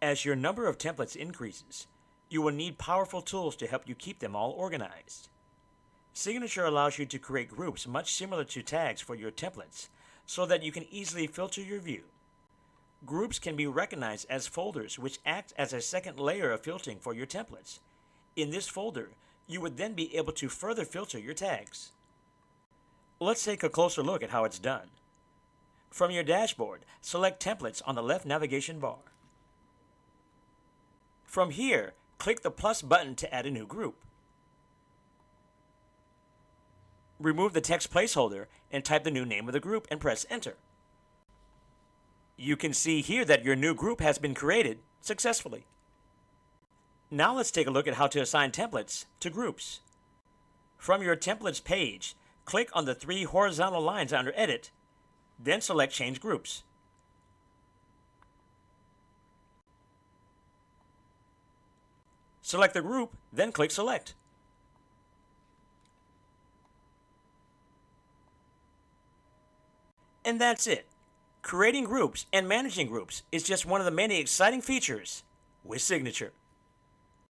As your number of templates increases, you will need powerful tools to help you keep them all organized. Signature allows you to create groups much similar to tags for your templates so that you can easily filter your view. Groups can be recognized as folders, which act as a second layer of filtering for your templates. In this folder, you would then be able to further filter your tags. Let's take a closer look at how it's done. From your dashboard, select Templates on the left navigation bar. From here, click the plus button to add a new group. Remove the text placeholder and type the new name of the group and press Enter. You can see here that your new group has been created successfully. Now let's take a look at how to assign templates to groups. From your Templates page, click on the 3 horizontal lines under Edit, then select Change Groups. Select the group, then click Select. And that's it. Creating groups and managing groups is just one of the many exciting features with Signature.